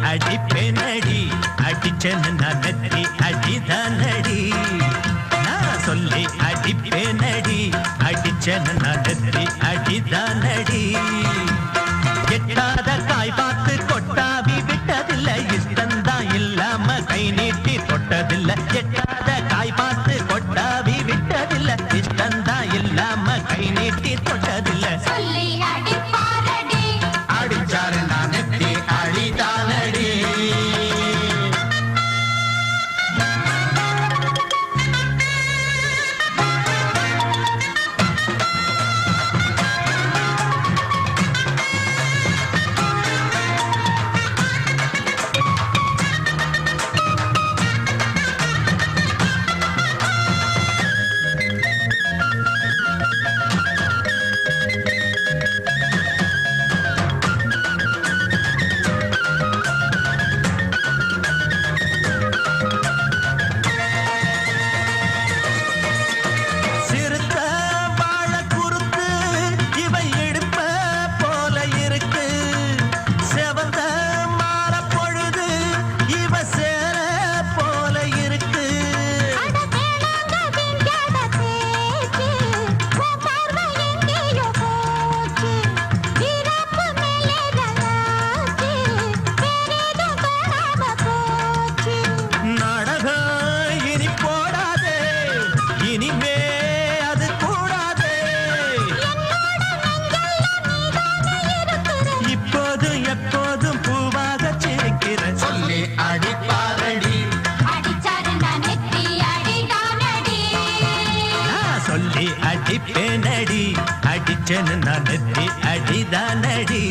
அடிப்பேனடி அடிச்சேன்னு நான் நெத்தி அடிதானடி நான் சொல்லி அடிப்பேனடி அடிச்சேன்னு நான் நெத்தி அடிதானடி எட்டாத காய் பார்த்து கொட்டாவி விட்டதில்லை இஷ்டந்தான் இல்லாம கை நீட்டி தொட்டதில்லை எட்டாத காய் பார்த்து கொட்டாவி விட்டதில்லை இஷ்டந்தான் இல்லாம கை நீட்டி தொட்டதில்லை அடிச்சாரு நான் நெத்தி அடிதானடி அடிப்பேனடி அடிச்சேன்னு நான் நெத்தி அடிதானடி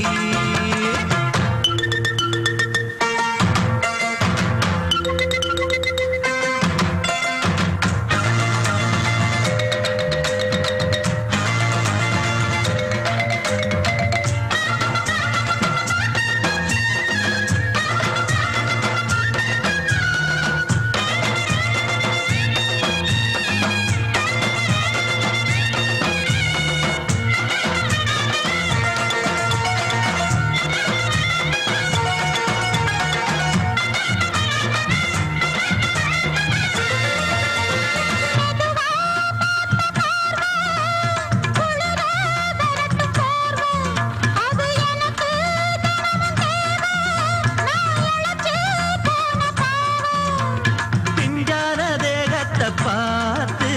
பார்த்து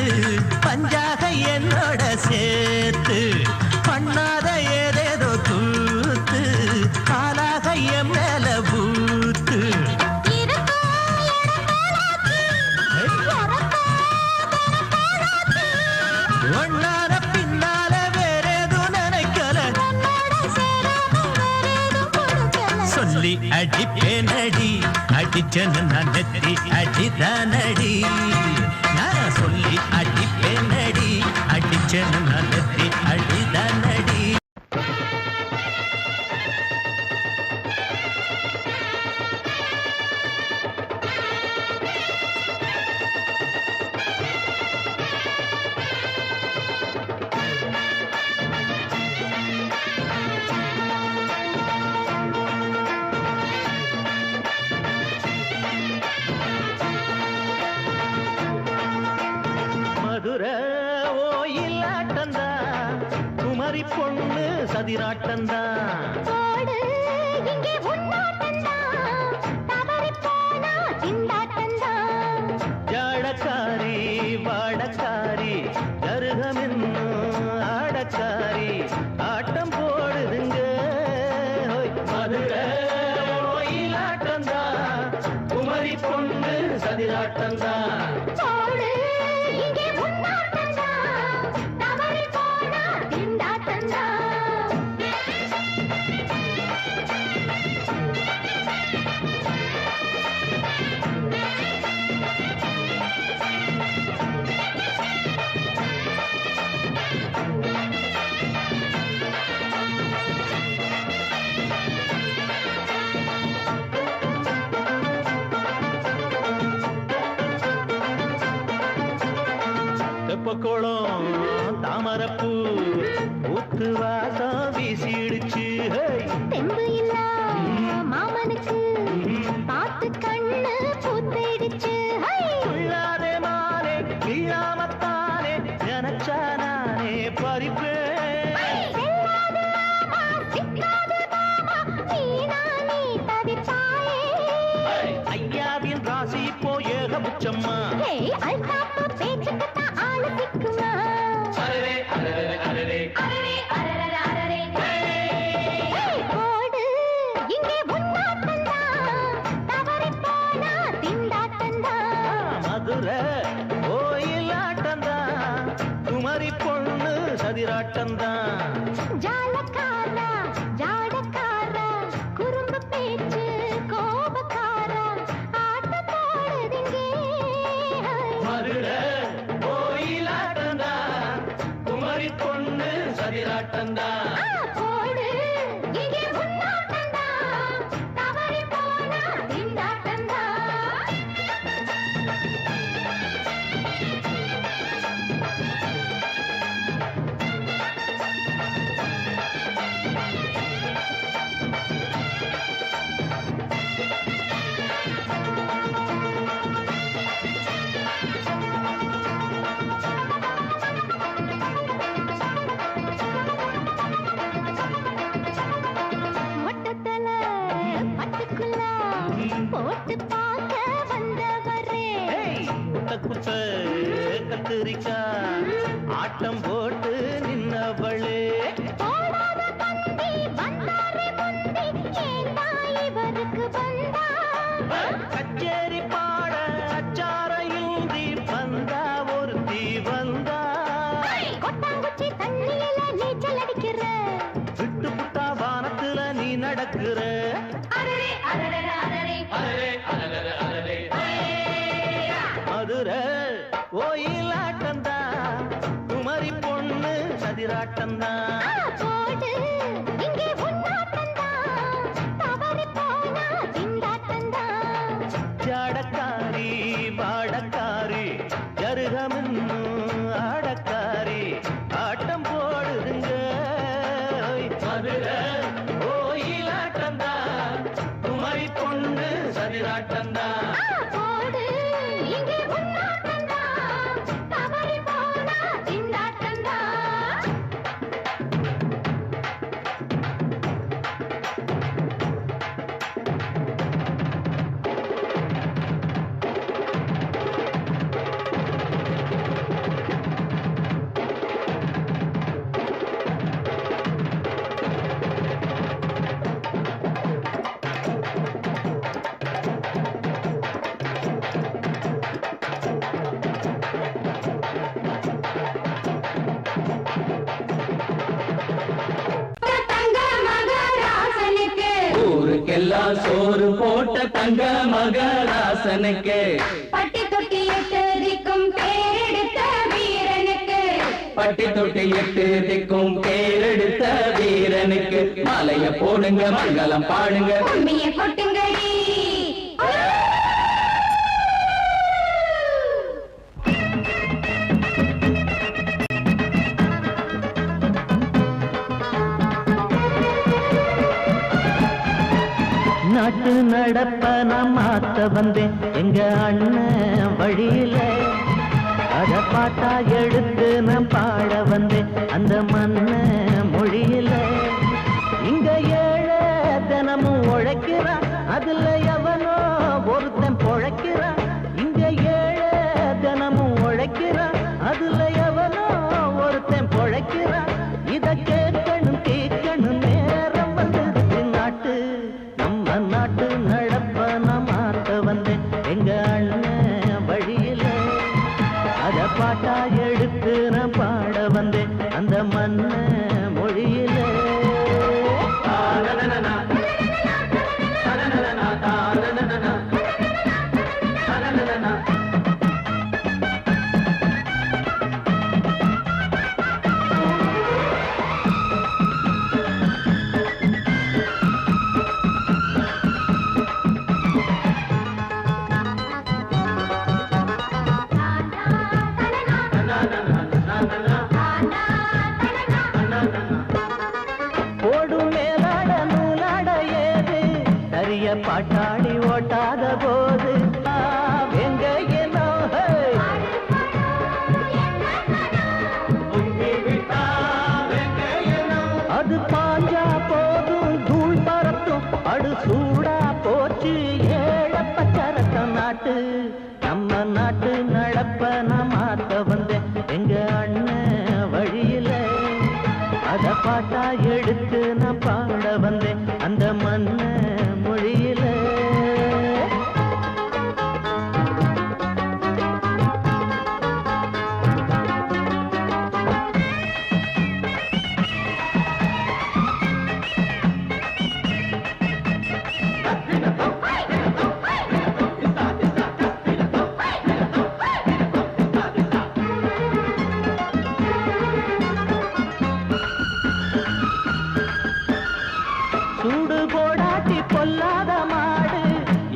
பஞ்சாக என்னோட சேர்த்து பண்ணாத ஏதேதோ தூத்து ஆளாக என் மேல பூத்து ஒன்னார பின்னால வேறேதும் நினைக்கல சொல்லி அடிப்பேனடி அடிச்சேன்னு நான் நெத்தி அடிதானடி நான் சொல்லி அடிப்பேனடி அடிச்சேன்னு நான் நெத்தி அடிதானடி ஓயிலாட்டந்தா குமரி பொண்ணு சதிராட்டந்தா ஜாடக்காரி வாடக்காரி கருகமின்னு ஆடக்காரி ஆட்டம் போடுதுங்க மதுரை ஓயிலாட்டந்தா குமரி பொண்ணு சதிராட்டந்தா போச்சம்மா. அல்தாப்பு பேச்சுக்குத்தான் ஆளு சிக்குமா. அரரே அரரே அரரே அரரே அரரே அரரே போடு இங்கே உன்னாட்டந்தா தவறி போனா திண்டாட்டந்தா. மதுரை கோயிலாட்டந்தா குமரி பொண்ணு சதிராட்டந்தா. ஜாலக்காரா ஜாடக்காரா குறும்பு பேச்சு கோபக்காரா ஆட்ட போடுதிங்கே. மதுரை கோயிலாட்டந்தா குமரி பொண்ணு சதிராட்டந்தா. போடு இங்கே உன்னாட்டந்தா தவறி போனா திண்டாட்டந்தா. மொட்டத்தல பட்டுக்குள்ள போட்டு பார்க்க வந்தவரே. குட்ட குட்ட கத்திரிக்கா ஆட்டம் போட்டு நின்னவளே. போடாத பந்தி வந்தாரே முந்தி ஏண்டா இவருக்கு வந்தா. கச்சேரி பாட அச்சார இந்தி வந்தா ஒருத்தி வந்தா. கொட்டாங்குச்சி தண்ணியில நீச்சல் அடிக்கிற. விட்டு புட்டா வானத்துல நீ நடக்கிற. அரரே அரரே அரரே அரரே அரரே அரரே மதுரை கோயிலாட்டந்தா குமரி பொண்ணு சதிராட்டந்தா. போடு இங்கே உன்னாட்டந்தா தவறி போனா திண்டாட்டந்தா. ஜாடக்காரி பாடக்காரி ஜருகமின்னு ஆடக்காரி ஆட்டம் போடுதுங்க. மதுரை கோயிலாட்டந்தா குமரி பொண்ணு சதிராட்டந்தா. போடு இங்கே உன்னாட்டந்தா தவறி போனா திண்டாட்டந்தா. தங்க மகராசனுக்கு ஊருக்கெல்லாம் சோறு போட்ட தங்க மகராசனுக்கு. பட்டி தொட்டி எட்டு திக்கும் பேரெடுத்த வீரனுக்கு. பட்டி தொட்டி எட்டு திக்கும் பேரெடுத்த வீரனுக்கு. மாலைய போடுங்க மங்களம் பாடுங்க. கும்மிய கொட்டுங்கடி. நாட்டு நடப்ப நான் மாத்த வந்தேன் எங்க அண்ணன் வழியில. அத பாட்டா எடுத்து நான் பாட வந்தேன் அந்த மண்ண மொழியில. இங்க ஏழை தினமும் உழைக்கிறான் அதுல எவனோ ஒருத்தன் பொழைக்கிறான். இங்க ஏழை தினமும் உழைக்கிறான் அதுல எவனோ ஒருத்தன் பொழைக்கிறான். இத கேட்கணும் கேட்கணும் நேரம் வந்தது. நாட்டு நம்ம நாட்டு நடப்ப நான் மாத்த வந்தேன் எங்க அண்ணன் வழியில. அத பாட்டா எடுத்து நான் பாட வந்தேன் அந்த மண்ண மொழியில. ஓடும் மேலாட நூலாட ஏது சரிய பாட்டாளி ஓட்டாத போது எங்க ஏனோ அது பாஞ்சா போதும் தூள் பறத்தும் அடு சூடா போச்சு ஏழப்ப சரத்தம் நாட்டு நம்ம நாட்டு நடப்ப நான் மாத்த வந்தேன் எங்க அண்ணன் வழியில. அத பாட்டா எடுத்து நான் பாட வந்தேன் அந்த மண்ண மொழியில. சூடு போடாட்டி பொல்லாத மாடு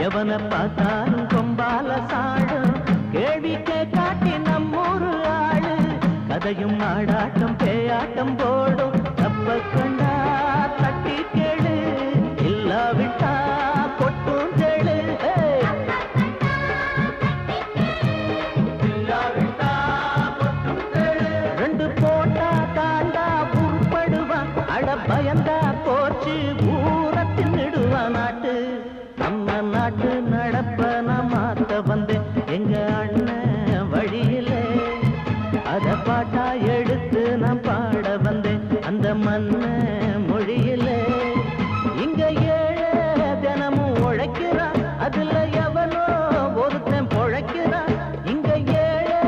எவனை பார்த்தாலும் கொம்பால சாடும். கேள்வி கேட்டாட்டி நம்மூரு ஆளு கதையும் ஆடாட்டம் பேயாட்டம் போடும். தப்ப கண்டா தட்டி கேளு இல்லாவிட்டா கொட்டும் கேளு. ரெண்டு போட்டா தாண்டா உருப்படுவான் அட பயந்தா போச்சு நாட்டு. நம்ம நாட்டு நடப்ப நான் மாத்த வந்தேன் எங்க அண்ணன் வழியில. அத பாட்டா எடுத்து நான் பாட வந்தேன் அந்த மண்ண மொழியில. இங்க ஏழை தினமும் உழைக்கிறான் அதுல எவனோ ஒருத்தன் பொழைக்கிறான். இங்க ஏழை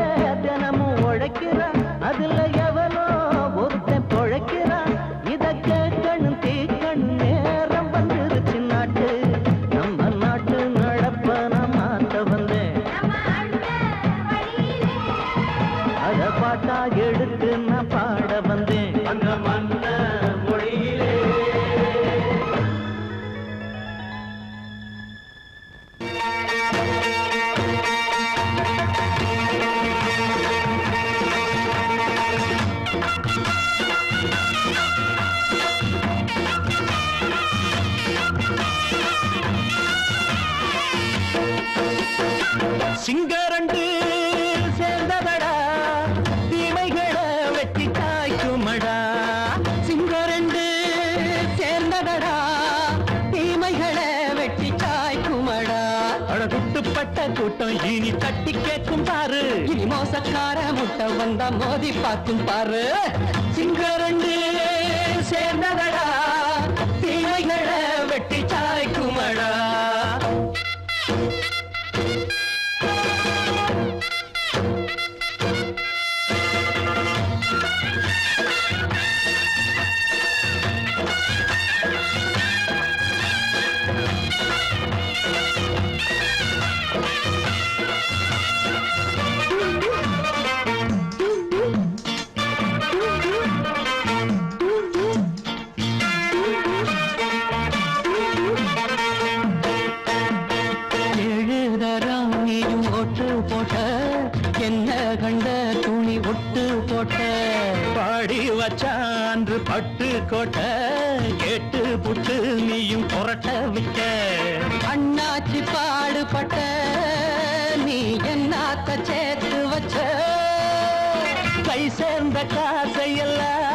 தினமும் உழைக்கிறான் அதுல எவனோ ஒருத்தன் பொழைக்கிறான். இத கேட்கணும் தீக்கணும் நேரம் வந்துருச்சு நாட்டு. நம்ம நாட்டு நடப்ப நான் மாத்த வந்தேன் அத பாட்டா எடுத்து நான் பாட வந்தேன் அந்த மண்ண மொழியிலே. சிங்கரண்டு சேர்ந்ததடா தீமைகளை வெட்டி காய்க்குமடா. சிங்கரண்டு சேர்ந்ததடா தீமைகளை வெட்டி காய்க்குமடா. அழகுட்டுப்பட்ட கூட்டம் இனி தட்டி கேட்கும் பாரு. இனி மோசக்கார முட்டை வந்தா மோதி பார்க்கும் பாரு. சிங்கரண்டு சேர்ந்ததடா தீமைகளை வெட்டி காய்க்குமடா. என்ன கண்ட துணி ஒட்டு போட்ட பாடி வச்சான்று பட்டு கோட்ட கேட்டு புட்டு நீயும் புரட்ட விட்ட. அண்ணாச்சி பாடுபட்ட நீ என்னாத்த சேர்த்து வச்ச. கை சேர்ந்த காசையெல்லாம்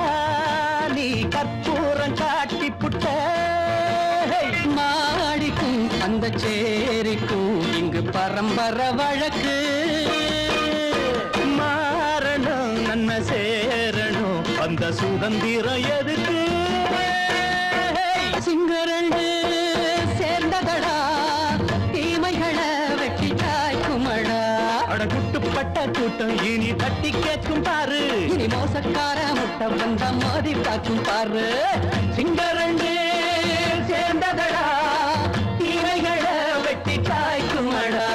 நீ கற்பூரம் காட்டி புட்ட. மாடிக்கும் அந்த சேரிக்கும் இங்கு பரம்பரை வழக்கு. மாறணும் நன்மை சேரணும் அந்த சுதந்திரம் எதுக்கு. சிங்கரண்டு சேர்ந்ததடா தீமைகளை வெட்டி காய்க்குமடா. அடகுட்டுப்பட்ட கூட்டம் இனி தட்டி கேட்கும் பாரு. இனி மோசக்கார முட்டை வந்த மோதி பார்க்கும் பாரு. சிங்கரண்டு சேர்ந்ததடா தீமைகளை வெட்டி காய்க்குமடா.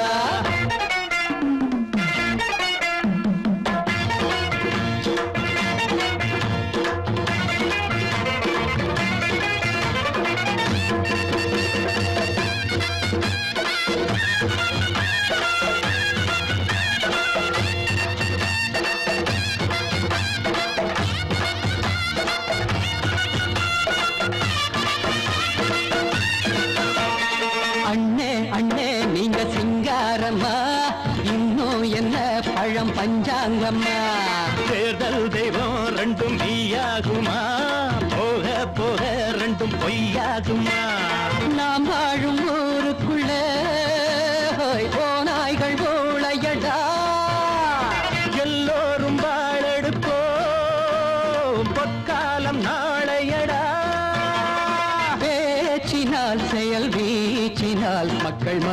பழம் பஞ்சாங்கம்மா தேர்தல் தெய்வம் ரெண்டும் மெய்யாகுமா போக போக ரெண்டும் பொய்யாகுமா நாம் வாழும் ஊருக்குள்ள ஓநாய்கள் ஊழையட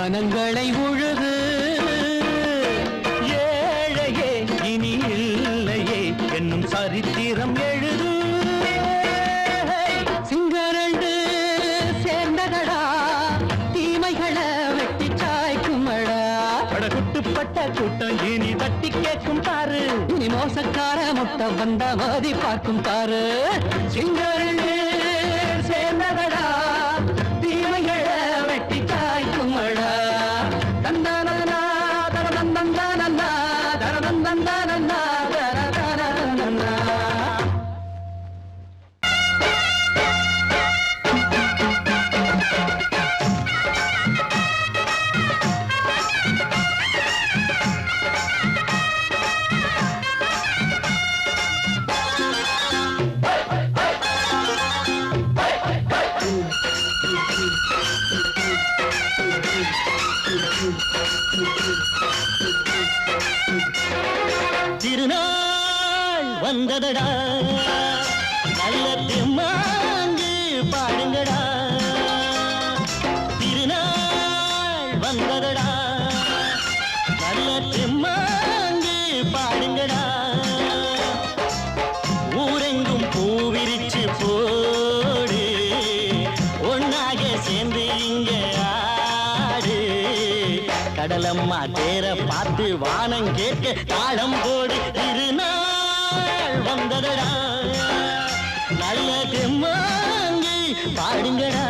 மனங்களை உழுது ஏழையே இனி இல்லையே என்னும் சரித்திரம் எழுது சிங்கரண்டு சேர்ந்ததடா தீமைகளை வெட்டி சாய்க்குமடா படகுட்டுப்பட்ட கூட்டம் இனி தட்டி கேட்கும் பாரு இனி மோசக்கார முட்டை வந்த மோதி பார்க்கும் பாரு சிங்கரண்டு சேர்ந்ததடா தீமைகளை வெட்டி சாய்க்குமடா தந்தானந்தா தரதந்தந்தானந்தா தரதந்தந்தானந்தா தரதந்தந்தா திருநாள் வந்ததடா நல்ல திருமாங்கு பாடுங்கடா திருநாள் வந்ததடா நல்ல திருமாங்கு பாடுங்கடா ஊரெங்கும் பூவிரிச்சு போடு ஒன்னாக சேர்ந்து இங்க ஆடு கடலம்மா தேர பார்த்து வானம் கேட்க தாளம் போடு திருநாள் வந்ததடா நல்ல தெம்மாங்கி பாடுங்கடா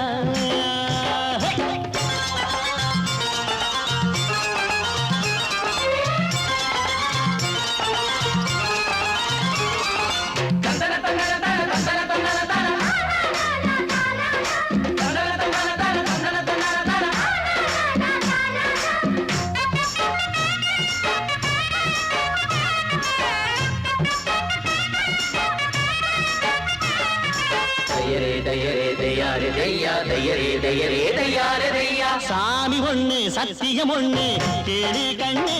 சாமி ஒண்ணு சத்தியம் ஒண்ணு கேடு கண்ணு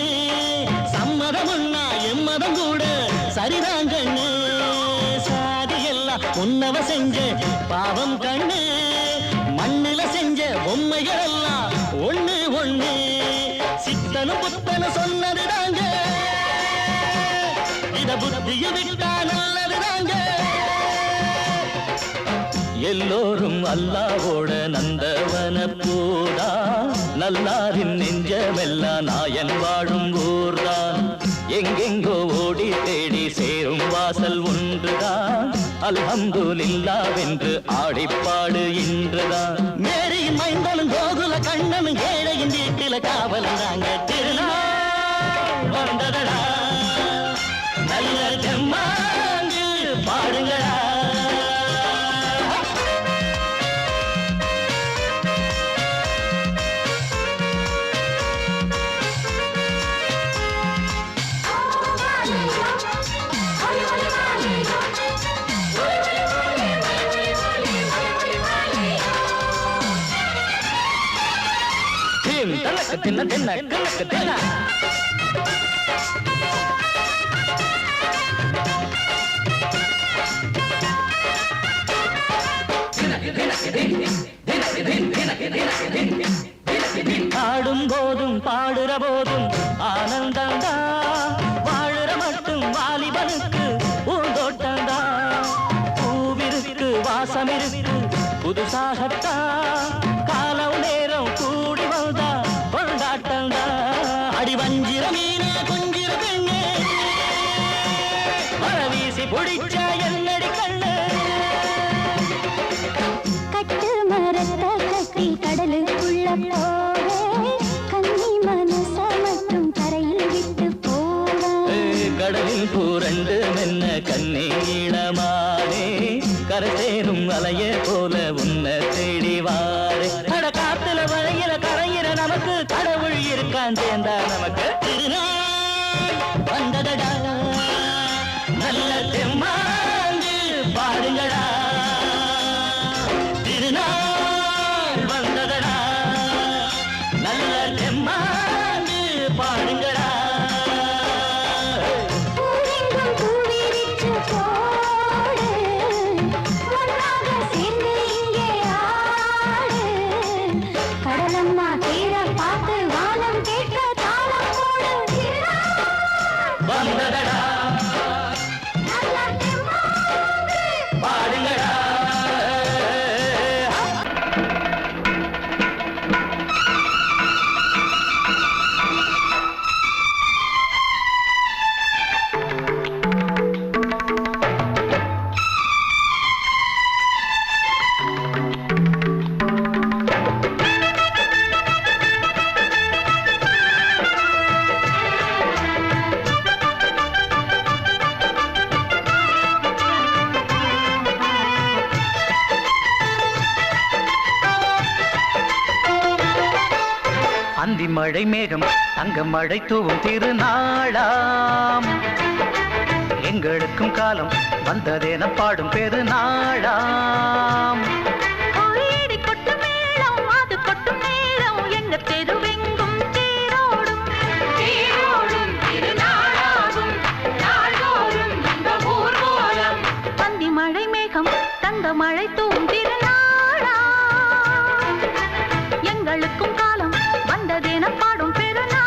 சம்மதம் ஒண்ணா எம்மதம் கூட சரிதான் கண்ணு சாதி எல்லாம் உன்னவ செஞ்ச பாவம் கண்ணு மண்ணுல செஞ்ச பொம்மைகள் எல்லாம் ஒண்ணு ஒண்ணு சித்தனும் புத்தனும் சொன்னதுதாங்க இத புத்திய விட்டா நல்லதுதாங்க எல்லோரும் அல்லாவோட நந்தவன பூதா நல்லாரின் நெஞ்சமெல்லாம் நாயன் வாழும் ஊர்தான் எங்கெங்கோ ஓடி தேடி சேரும் வாசல் ஒன்றுதான் அல்ஹம்துலில்லாஹ்வென்று ஆடிப்பாடு இன்றுதான் மேரியின் மைந்தனும் கோகுல கண்ணனும் ஏழையின் வீட்டில காவலந்தாங்க திருநாள் வந்ததடா நல்ல ஜம்மாங்கு பாடுங்களா தின்ன தின்ன கணக்கு தின்ன ஆடும் போதும் பாடுற போதும் ஆனந்தந்தா வாழுற மட்டும் வாலிபனுக்கு பூந்தோட்டந்தா பூவிருக்கு வாசம் இருக்கு புதுசாகத்தான் காலம் நேரம் கூடி வந்தா கொண்டாட்டந்தா அடி வஞ்சிர மீன கொஞ்சிர பெண்ணே வரவீசி பிடிச்ச என்னடி கண்ணு கட்டு மரத்தை கட்டி கடலுக்குள்ள போவே கன்னி மனச மட்டும் கரையில் விட்டு போவே கடலில் பூரண்டு மென்ன கண்ணீளமானே கரை சேரும் அலைய போல உன்னை தேடி வாரே அட காத்துல வளையில கரையிற நமக்கு கடவுள் இருக்கான் சேர்ந்தா நமக்கு திருநாள் வந்ததடா நல்ல தெம்மாங்கு பாடுங்கடா திருநாள் வந்ததடா நல்ல தெம்மாங்கு பாடுங்கடா பூவெங்கும் பூவிரிச்சு போடு ஒன்றாக சேர்ந்து இங்கே ஆடு கடலம்மா தீர பார்த்து அந்தி மழை மேகம் தங்க மழை தூவும் திருநாளாம் எங்களுக்கும் காலம் வந்ததென பாடும் பெருநாளாம் கோயிடி கொட்டு மேளம் அது கொட்டு மேளம் எங்க தெருவெங்கும் தேரோடும் தேரோடும் திருநாளாகும் நாள்தோறும் இந்த ஊர்வலம் அந்தி மழை மேகம் தங்க மழை தூவும் திருநாளாம் எங்களுக்கும் காலம் வந்ததென பாடும் பெருநாளாம்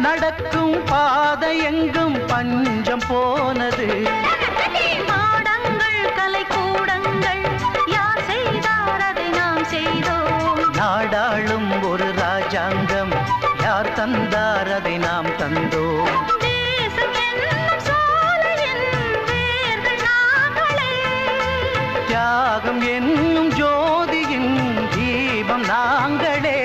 நடக்கும் பாதை எங்கும் பஞ்சம் போனது மாடங்கள் கலை கூடங்கள் யார் செய்தார் அதை நாம் செய்தோம் நாடாளும் ஒரு ராஜாங்கம் யார் தந்தார் அதை நாம் தந்தோம் தேசம் என்னும் சோலையின் வேர்கள் நாங்களே தியாகம் என்னும் ஜோதியின் தீபம் நாங்களே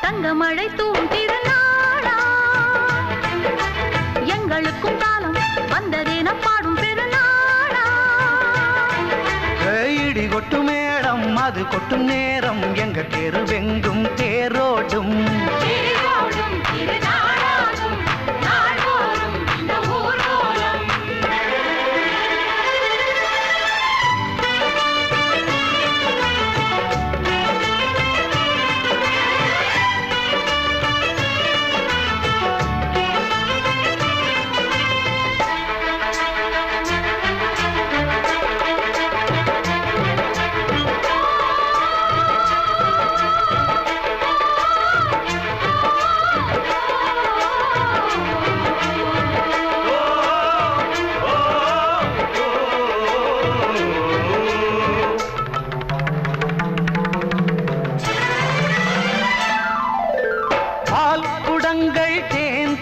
தங்க மழை தூவும் திருநாளா எங்களுக்கும் காலம் வந்ததென பாடும் பெருநாளா இடி கொட்டும் மேளம் அது கொட்டும் நேரம் எங்க தெருவெங்கும் தேரோடும் தேரோடும் திருநாளாகும் நாள்தோறும் இந்த ஊர்வலம்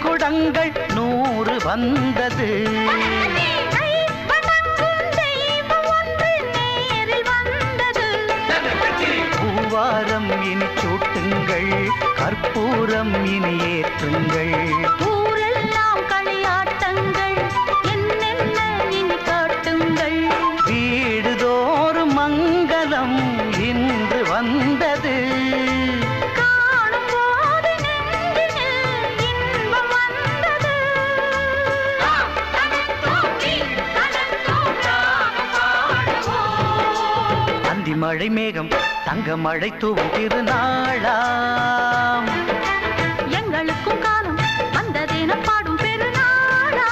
குடங்கள் 100 வந்தது பூவாரம் இனி சூட்டுங்கள் கற்பூரம் இனி ஏற்றுங்கள் ஊரெல்லாம் களியாட்டங்கள் என்னென்ன இனி காட்டுங்கள் வீடுதோறும் மங்களம் இன்று வந்தது மழை மேகம் தங்க மழை தூவும் திருநாளாம் எங்களுக்கும் காலம் வந்ததென பாடும் பெருநாளா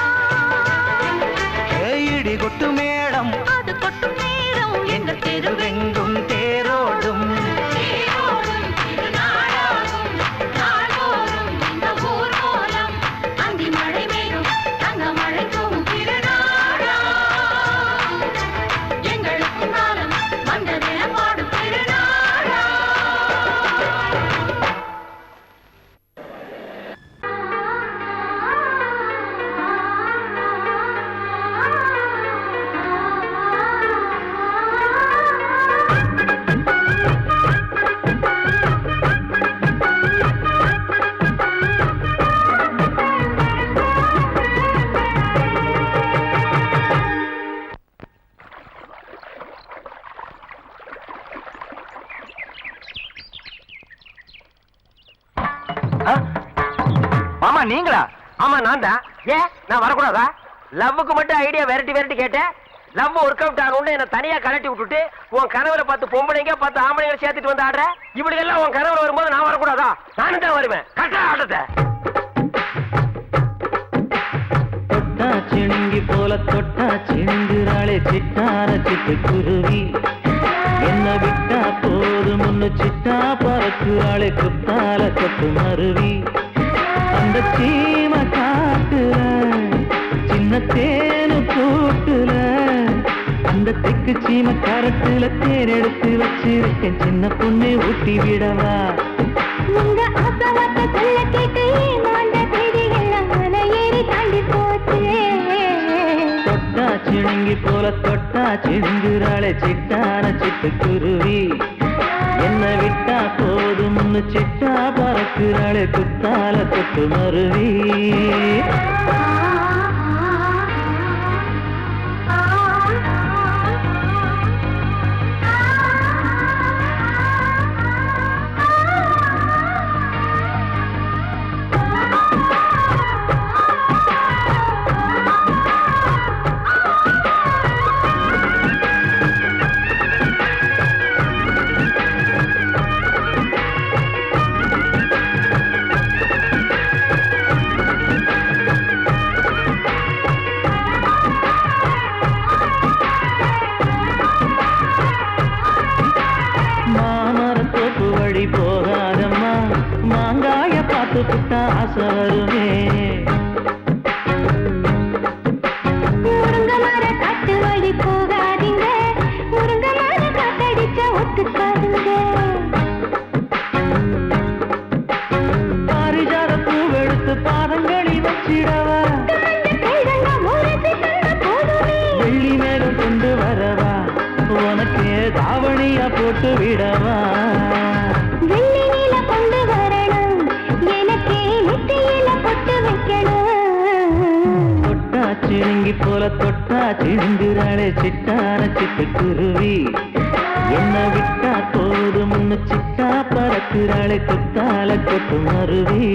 இடி கொட்டு மேளம் அது கொட்டும் நேரம் எங்கள் தெருவெங்கும் தேரோடும் தேரோடும் திருநாளாகும் நாள்தோறும் இந்த ஊர்வலம் அந்தி மழை மேகம் தங்க மழை தூவும் திருநாளா எங்களுக்கும் காலம் வந்ததென பாடும் பெருநாளா மாமா நீங்களா? ஆமா நான் தான். ஏன் நான் வரக்கூடாதா? லவ்வுக்கு மட்டும் ஐடியா வெரைட்டி வெரைட்டி கேட்டேன். லவ் ஒர்க் அவுட் ஆகணும்னு என்ன தனியா கலட்டி விட்டுட்டு உன் கணவரை பார்த்து பொம்பளைங்க பார்த்து ஆம்பளைங்க சேர்த்துட்டு வந்து ஆடுற. இப்படி எல்லாம் உன் கணவர் வரும்போது நான் வரக்கூடாதா? நானும் தான் வருவேன். கரெக்டா ஆடுறத தொட்டா சிணுங்கி போல தொட்டா சிணுங்குறாளே சிட்டார சிட்டு குருவி என்ன விட்டா போதும் முன்னு சிட்டா பறக்குறாளே குத்தால கொத்து மருவி அந்த சீம காட்டுல சின்ன தேனு கூட்டுல அந்த தெக்கு சீம கரட்டுல தேன் எடுத்து வச்சிருக்கேன் சின்ன பொண்ணு ஊட்டி விடவா உங்க ஆசவாத்த சொல்ல கேட்டு ஏமாந்த தேதி எல்லாம் மன ஏறி தாண்டி போச்சு தொட்டா சிணுங்கி போல தொட்டா சிணுங்குறாளே சிட்டான சிட்டுக்குருவி என்ன விட்டா போதும்னு சிட்டா பறக்குறாளே குத்தால கொத்து மருவி போகாதம்மா மாங்காய பார்த்து புட்டா ஆசை வருமே முருங்க மர காட்டு வழி போகாதீங்க முருங்க மர காத்தடிச்ச ஒத்துக்காதுங்க பாரிஜாத பூவெடுத்து பாதங்களி வச்சிடவா வெள்ளி மேலும் கொண்டு வரவா உனக்கு தாவணியா போட்டு விடவா வெள்ளி நீல கொண்டு வரணும் எனக்கே நெத்தியில பொட்டு வைக்கணும் தொட்டா சிணுங்கி போல தொட்டா சிணுங்குறாளே சிட்டான சிட்டுக்குருவி என்ன விட்டா போதும்னு சிட்டா பறக்குறாளே குத்தால கொத்து மருவி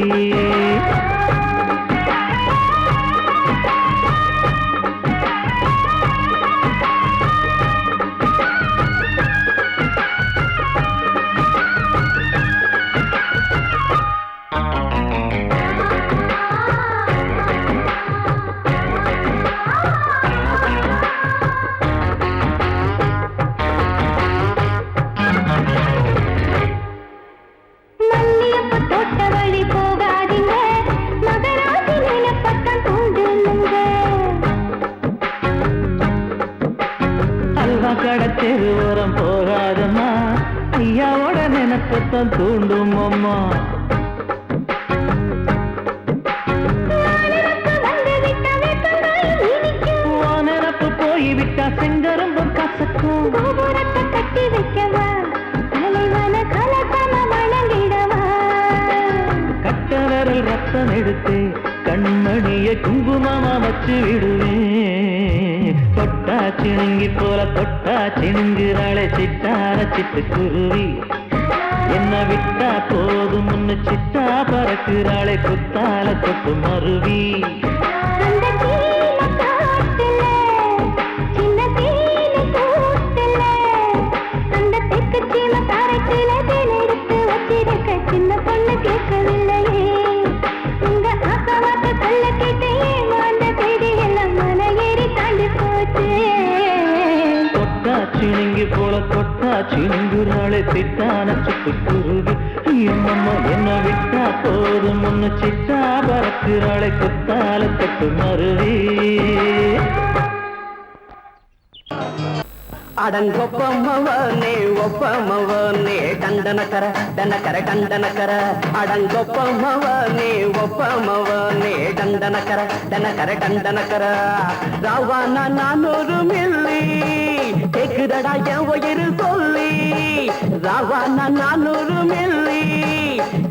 கடத்தெரு ஓரம் போகாதம்மா ஐயாவோட நினைப்பத்தான் தூண்டும் அம்மா நினப்பு போய்விட்டா செங்கரும்பு கசக்கும் கட்டி வைக்கவா தலைவன கலக்கம வணங்கிடவா கட்ட விரல் ரத்தம் எடுத்து கண்மணிய குங்குமமா வச்சு விடுவேன் தொட்டா சிணுங்கி போல தொட்டா சிணுங்குறாளே சிட்டான சிட்டுக்குருவி என்ன விட்டா போதும்னு சிட்டா பறக்குறாளே குத்தால கொத்து மருவி அந்த சீன காட்டுல சின்ன தேனி கூட்டுல அந்த தெக்கு சீம கரட்டுல தேன் எடுத்து வச்சிருக்க சின்ன பொண்ணு கேட்கவில்லையே உங்க ஆசவாத்த சொல்ல கேட்டு ஏமாந்த தேதி எல்லாம் மன ஏறி தாண்டி போச்சு தொட்டா சிணுங்கி போல தொட்டா சிணுங்குறாளே சிட்டான சிட்டுக்குருவி எம்மம்மா என்ன விட்டா போதும்னு சிட்டா பறக்குறாளே குத்தால கொத்து மருவி அடங்கொப்பமவனே ஒப்பமவனே டண்டனக்கர டனக்கர டண்டனக்கர அடங்கொப்பமவனே ஒப்பமவனே டண்டனக்கர டனக்கர டண்டனக்கர ராவான 400 மில்லி கேக்குதடா என் உயிர் சொல்லி ராவான 400 மில்லி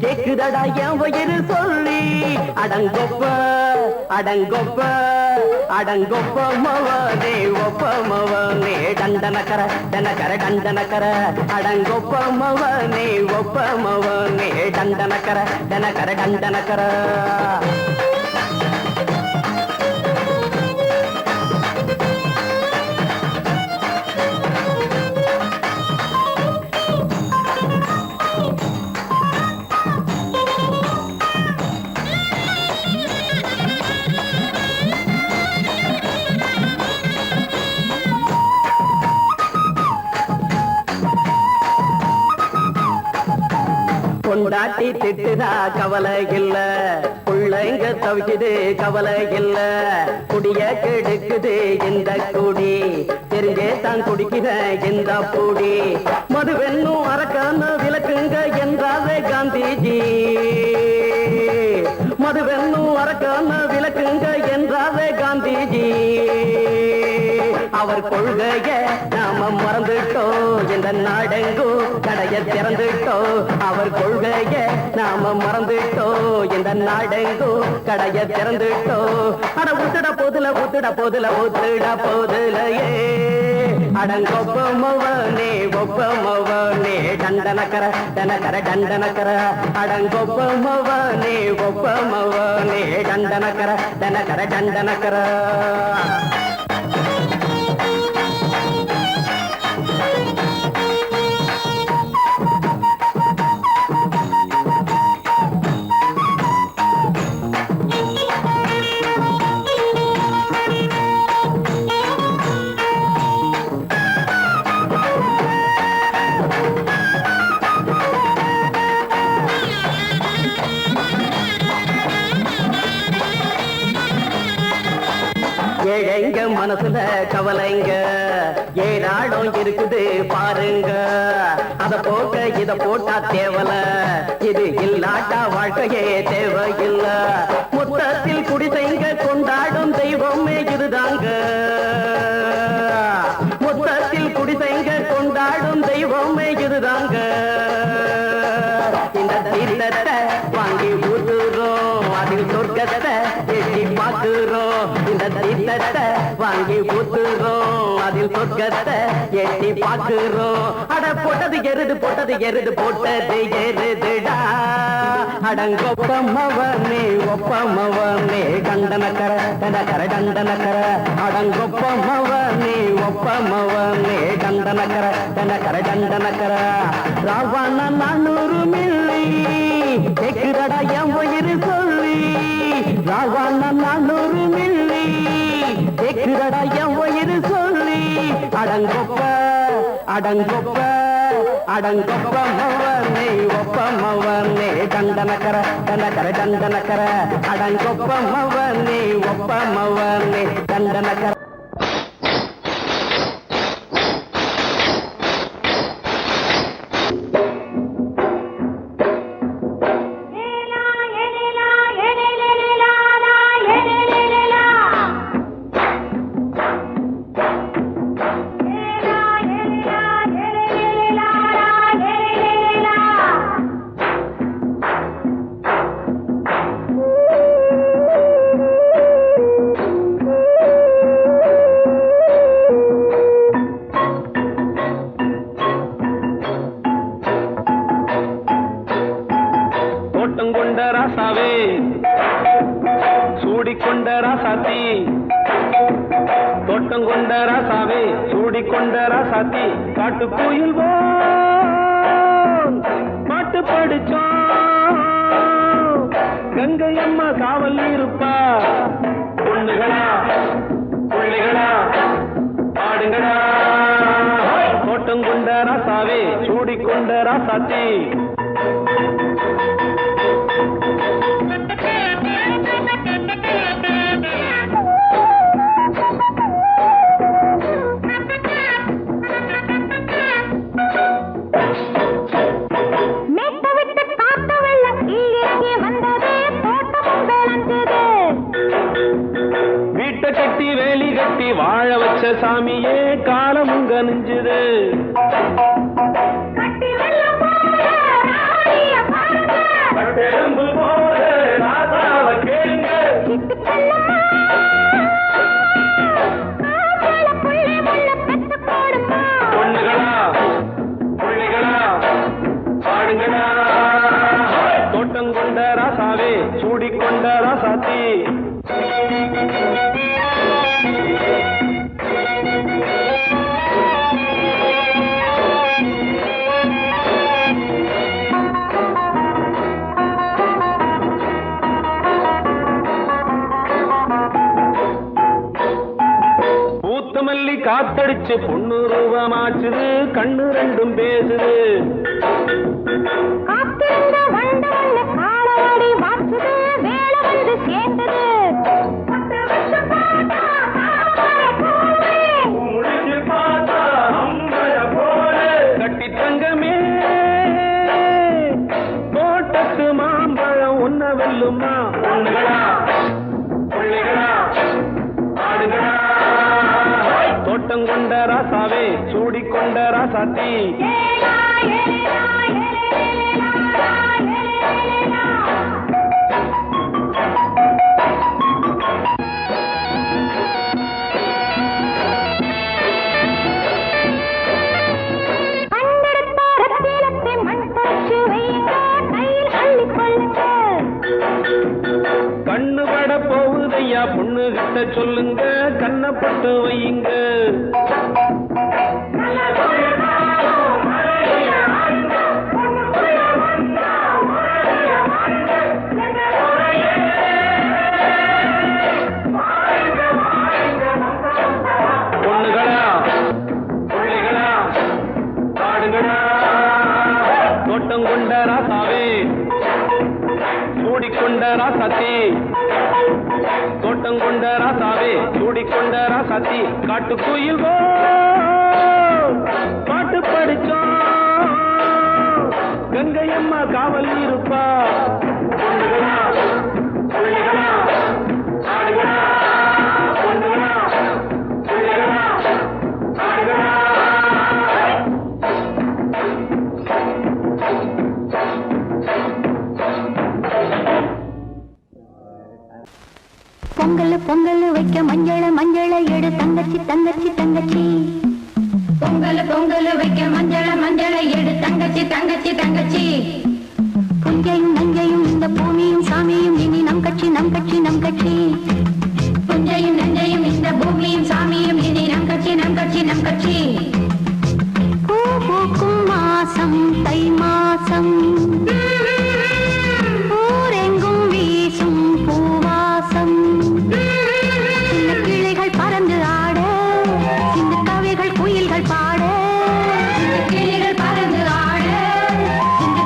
கேக்குதடா என் உயிர் சொல்லி அடங்கொப்ப அடங்கொப்ப அடங்கொப்பமவனே ஒப்பமவனே டண்டனக்கர டனக்கர டண்டனக்கர அடங்கொப்பமவனே ஒப்பமவனே டண்டனக்கர டனக்கர டண்டனக்கர கொண்டாட்டி திட்டுதா கவலை இல்ல, பிள்ளைங்க தவிக்குது கவலை இல்ல, குடிய கெடுக்குது இந்த குடி, தெரிஞ்சே தான் குடிக்கிற இந்த பூடி, மதுவென்னும் அரக்கான விளக்குங்க என்றாரே காந்திஜி, மதுவென்னும் அரக்கான விளக்குங்க என்றாரே காந்திஜி, அவர் கொள்கைய நாம மறந்துட்டோம், இந்த நாடெங்கோ கடைய திறந்துட்டோம், அவர் கொள்கைய நாம மறந்துட்டோம், இந்த நாடெங்கோ கடைய திறந்துட்டோம், அட ஊத்துட போதுல ஊத்துட போதுல ஊத்துட போதுலையே, அடங்கொப்பமவனே ஒப்பமவனே டண்டனக்கர டனக்கர டண்டனக்கர, அடங்கொப்பமவனே ஒப்பமவனே டண்டனக்கர டனக்கர டண்டனக்கர. ஏழைங்க மனசுல கவலைங்க ஏராளம் இருக்குது பாருங்க, அத போக்க இத போட்டா தேவல, இது இல்லாட்டா வாழ்க்கையே தேவையில்ல, மொத்தத்தில் குடிசைங்க கொண்டாடும் தெய்வமே இதுதாங்க, மொத்தத்தில் குடிசைங்க கொண்டாடும் தெய்வமே இதுதாங்க, இந்த தீர்த்தத்தை வாங்கி ஊத்துறோம், அதில் சொர்க்கத்தை எட்டி பார்க்கிறோம், இந்த தீர்த்தத்தை வாங்கி ஊத்துறோம், அதில் சொர்க்கத்தை எட்டி பார்க்கிறோம், அட போட்டது எருது போட்டது எருது போட்டது எருதுடா, அடங்கொப்பமவனே ஒப்பமவனே கண்டனக்கர கண்டனக்கர கண்டனக்கர, அடங்கொப்பமவனே ஒப்பமவனே கண்டனக்கர கண்டனக்கர கண்டனக்கர, ராவண 400 மில்லி கேக்குதடா என் உயிர் சொல்லி, ராவண 400 மில்லி கேக்குதடா என் உயிர் சொல்லி, அடங்கொப்ப அடங்கொப்ப அடங்கொப்பமவனே ஒப்பமவனே டண்டனக்கர டண்டனக்கர டண்டனக்கர, அடங்கொப்பமவனே ஒப்பமவனே டண்டனக்கர. சூடிக்கொண்ட ராசாத்தி தோட்டம் கொண்ட ராசாவே சூடிக்கொண்ட ராசாத்தி காட்டு கோயில் பாட்டு படிச்சோம், கங்கை அம்மா காவல் இருப்பா, பொண்ணுகளா பிள்ளைகளா பாடுங்களா, தோட்டம் கொண்ட ராசாவே சூடிக்கொண்ட ராசாத்தி. கட்டி வேலி கட்டி வாழ வச்ச சாமியே காலமும் கனிஞ்சுது, கட்டெலும்பு போல ராசாவ கேளுங்க, பொண்ணுகளா பிள்ளைகளா பாடுங்களா, தோட்டம் கொண்ட ராசாவே சூடிக்கொண்ட ராசாத்தி. பூத்தமல்லி காத்தடிச்சு பொண்ணு ரூபமாச்சுது, கண்ணு ரெண்டும் பேசுது, தோட்டம் கொண்ட ராசாவே சூடிக்கொண்ட ராசாத்தி கண்ணு பட போகுதையா பொண்ணு கிட்ட சொல்லுங்க கண்ணப்பட்டு வையுங்க பொண்ணுகளா பிள்ளைகளா பாடுங்களா தோட்டம் கொண்ட ராசாவே சூடிக்கொண்ட ராசாத்தி தோட்டம் கொண்ட ராசாவே சூடிக்கொண்ட ராசாத்தி காட்டுக்குயில் பாட்டு படிச்சோம் கங்கையம்மா காவல் இருப்பா பொண்ணுகளா பிள்ளைகளா ஆடுகளா பொண்ணுகளா பிள்ளைகளா ஆடுகளா பொங்கல் பொங்கல் வைக்க மஞ்சள மஞ்சள எடு தங்கச்சி தங்கச்சி தங்கச்சி பொங்கல் பொங்கல் வைக்க மஞ்சள மஞ்சள எடு தங்கச்சி தங்கச்சி தங்கச்சி புஞ்சையும் நஞ்சையும் இந்த பூமியும் சாமியும் இனி நம் கட்சி நம் கட்சி நம் கட்சி புஞ்சையும் நஞ்சையும் இந்த பூமியும் சாமியும் இனி நம் கட்சி நம் கட்சி நம் கட்சி பூ பூக்கும் மாசம் தை மாசம் ஊரெங்கும் வீசும் பூவாசம் சின்ன கிளைகள் பறந்து ஆட சின்ன கவிகள் குயில்கள் பாட கிளைகள் பறந்து ஆட சின்ன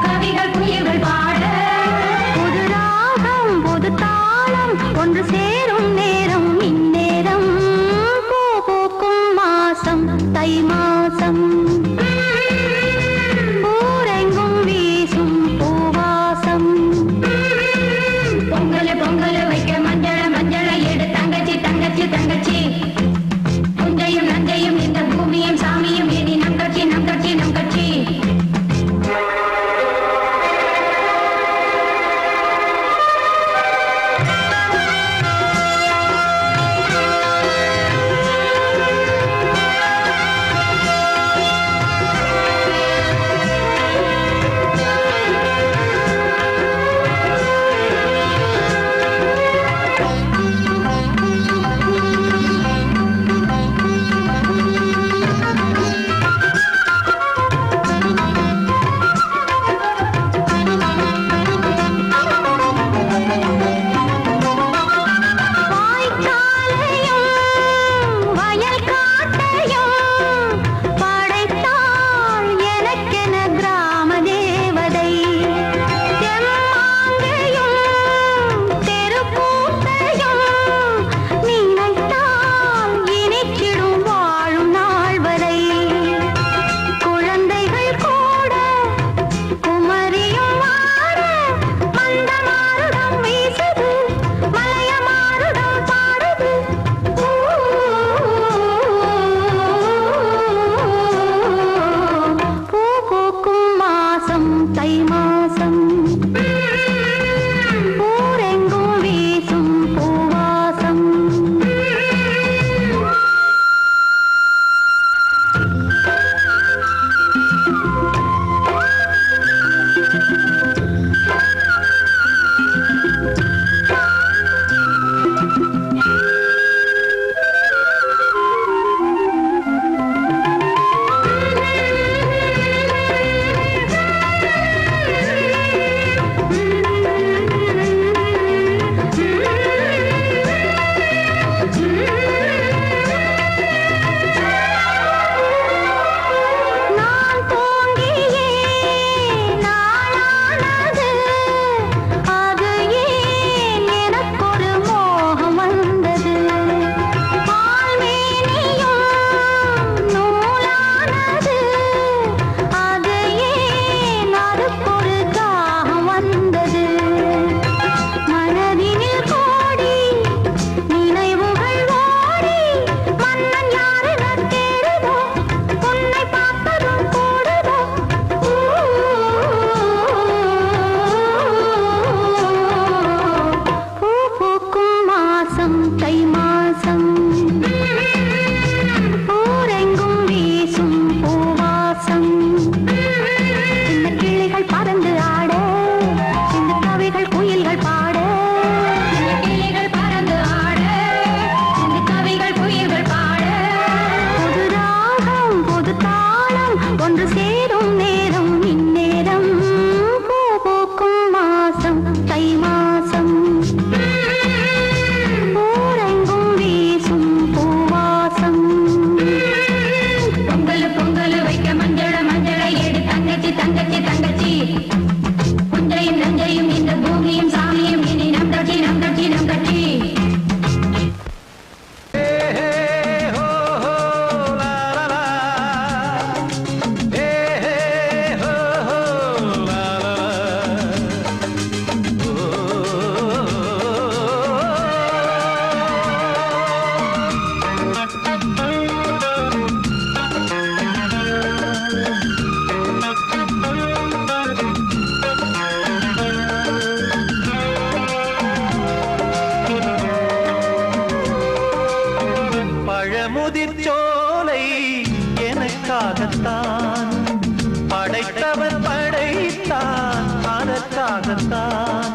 எனக்காகத்தான்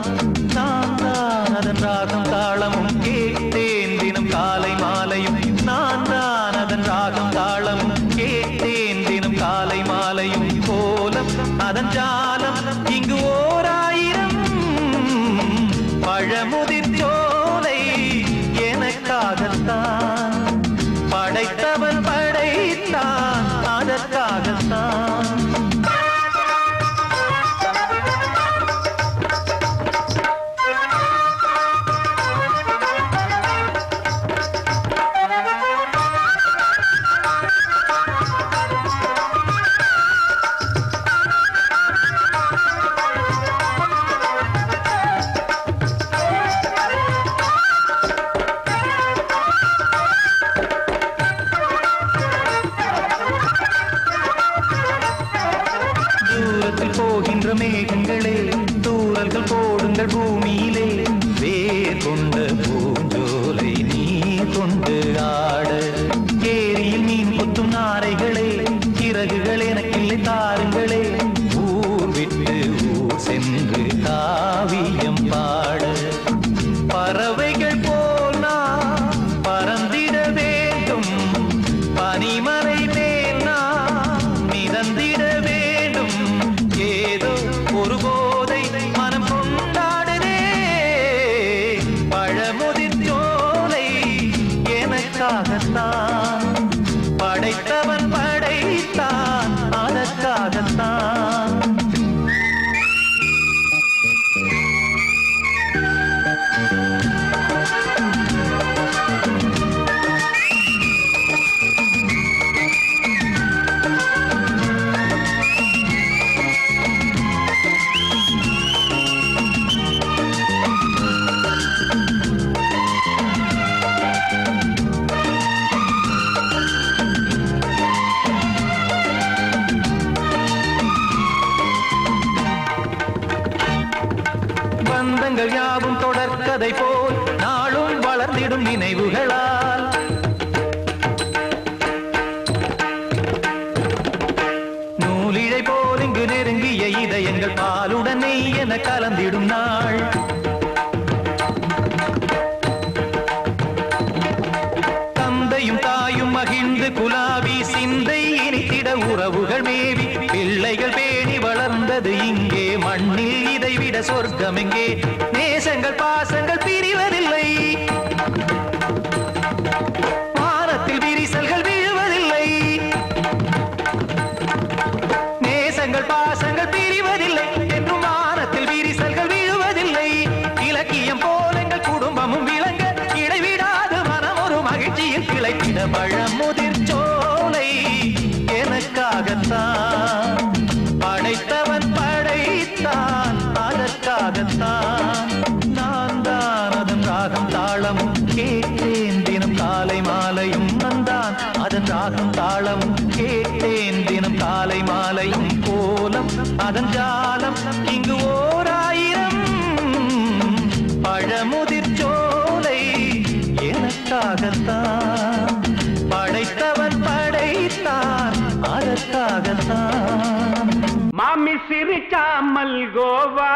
நான் தான் அதன் ராகம் தாளமும் கேட்டேன் தினம் காலை மாலையும் நான் தான் அதன் ராகம் தாளமும் கேட்டேன் தினம் காலை மாலையும் கோலம் அதன் ஜாலம் இங்கு ஓர் ஆயிரம் பழமுதிர் சோலை எனக்காகத்தான் படைத்தவன் படைத்தான் அதற்காகத்தான் போகின்ற மேகங்களே தூரல்கள் போடுங்கள் பூமியிலே வேர் கொண்ட பூஞ்சோலை நீ கொண்டு ஆட ஏரியில் மீன் கொத்தும் நாரைகளே சிறகுகள் எனக்கில்லை தாருங்களே ஊர் விட்டு ஊர் சென்று காவியம் பாட பறவைகள் போல் நான் பறந்திட வேண்டும் பனிமலை மேல் நான் மிதந்திட வேண்டும் ஏதோ ஒரு போதை மனம் கொண்டாடுதே பழமுதிர் சோலை எனக்காகத்தான் படைத்தவன் படைத்தான் அதற்காகத்தான் பந்தங்கள் யாவும் தொடர்கதை போல் நாளும் வளர்ந்திடும் நினைவுகளால் நூலிழை போல் இங்கு நெருங்கிய இதயங்கள் பாலுடன் நெய் என கலந்திடும் நாள் தந்தையும் தாயும் மகிழ்ந்து குலாவி சிந்தை இனித்திட உறவுகள் மேவி பிள்ளைகள் பேணி வளர்ந்தது இங்கே மண்ணில் இதைவிட சொர்க்கம் எங்கே நேசங்கள் பாசங்கள் பிரிவதில்லை வானத்தில் விரிசல்கள் விழுவதில்லை நேசங்கள் பாசங்கள் பிரிவதில்லை என்றும் வானத்தில் விரிசல்கள் விழுவதில்லை இலக்கியம் போல எங்கள் குடும்பமும் விளங்க இடைவிடாது மனம் ஒரு மகிழ்ச்சியில் கிளைத்திட பழமுதிர் சோலை எனக்காகத்தான் படைத்தவன் படைத்தான் அதற்காகத்தான் நான் தான் அதன் ராகம் தாளமும் கேட்டேன் தினம் காலை மாலையும் நந்தான் அதன் ராகம் தாளமும் கேட்டேன் தினம் காலை மாலையும் கோலம் அதன் ஜாலம் இங்கு ஓர் ஆயிரம் பழமுதிர் சோலை எனக்காகத்தான் படைத்தவன் படைத்தான் அதற்காகத்தான் மாமி சிரிச்சா மல்கோவா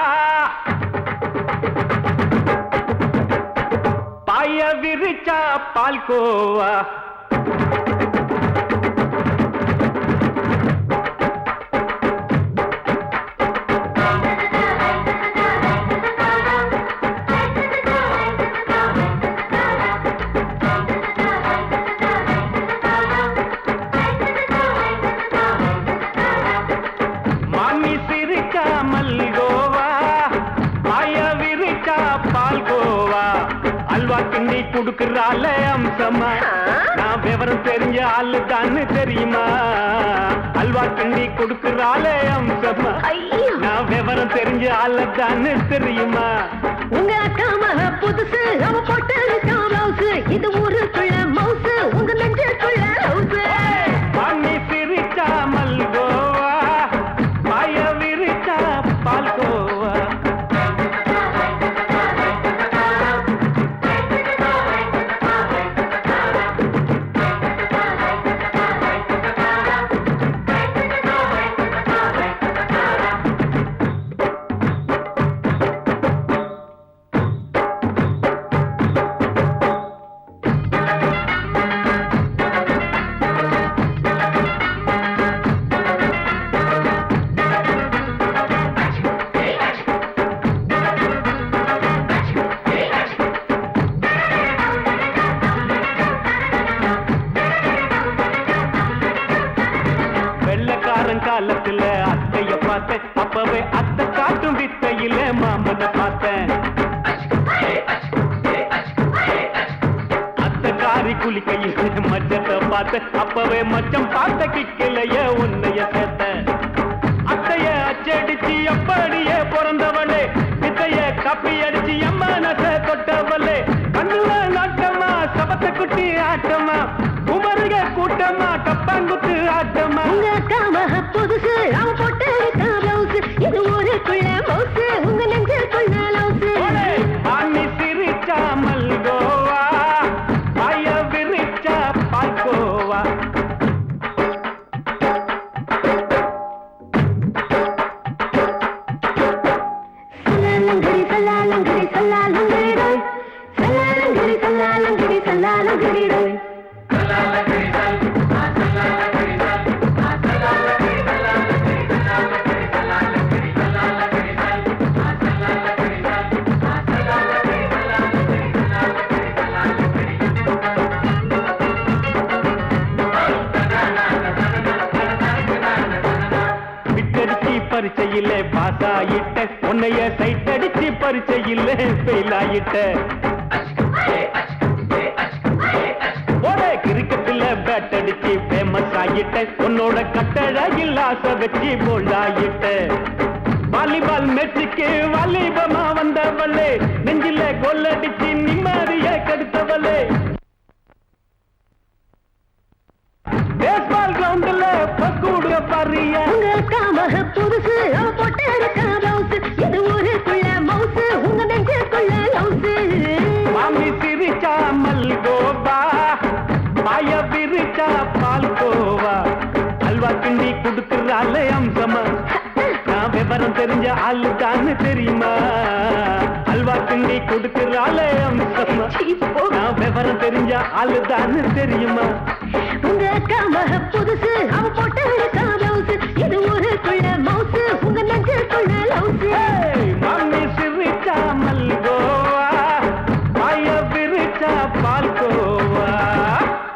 பாய விரிச்சா பால்கோவா கிண்டி குடுக்கறால அம்சமா நான் விவரம் தெரிஞ்ச ஆளு தான்னு தெரியுமா அல்வா கிண்டி குடுக்கறால அம்சமா நான் விவரம் தெரிஞ்ச ஆளு தான்னு தெரியுமா உங்க அக்கா மக புதுசு அவ போட்டு பிளவுஸ் இது ஊருக்குள்ள மவுசு உங்க நெஞ்சுக்குள்ள ஹவுஸ் பண்ணி சிரிச்சா மல்கோவா பாய விரிச்சா பால்கோவா பார்த்தேன் அப்பவே அத்தை காட்டும் வித்தையில மாமனை பார்த்தேன் அத்தை காரி குளிக்கையில மச்சத்தை பார்த்தேன் அப்பவே மச்சம் பார்த்த கிக்கலைய உன்னைய சேர்த்தேன் அத்தைய அச்சடிச்சு அப்படியே பிறந்தவளே வித்தைய காப்பி அடிச்சு அம்மானச தொட்டவளே கண்ணுல நாட்டமா சபத்தை குட்டி ஆட்டமா உமருக கூட்டமா கப்பாங்குத்து ஆட்டமா உங்க அக்காம புதுசு அவ போட்டு பிளவுஸ் இது ஊருக்குள்ள மவுசு உங்க நெஞ்சுக்குள்ள லவுசு ஆணி சிரிச்சா மல்கோவா பாய விரிச்சா பால்கோவா சல்லாலங்கடி சல்லாலங்கடி சல்லாலங்கடி சல்லாலங்கடி சல்லாலங்கடி பரிச்சையில பாஸ் ஆயிட்ட உன்னைய சைட் அடிச்சு பரிச்சையில ஃபெயில் ஆயிட்ட கிரிக்கெட்ல பேட் அடிச்சு ஃபேமஸ் ஆயிட்ட உன்னோட கட்டழகில் ஆசை வச்சு போல்ட் ஆயிட்ட வாலிபால் மேட்சுக்கு வாலிபமா வந்தவளே நெஞ்சில கோல் அடிச்சு நிம்மதிய கெடுத்தவளே பேஸ்பால் கிரவுண்ட்ல பக்கூடுக பாரியா உங்க அக்காம புதுசு அவ போட்டு பிளவுஸ் இது ஊருக்குள்ள மவுசு உங்க நெஞ்சுக்குள்ள லவுசு மாமி சிரிச்சா மல்கோவா பாய விரிச்சா பால்கோவா அல்வா கிண்டி கொடுக்குறாள் அம்சமா நான் விவரம் தெரிஞ்ச ஆளு தான் தெரியுமா அல்வா கிண்டி கொடுக்குறாள் அம்சமா நான் விவரம் தெரிஞ்ச ஆளு தான் தெரியுமா உங்க அக்காம புதுசு அவ போட்டு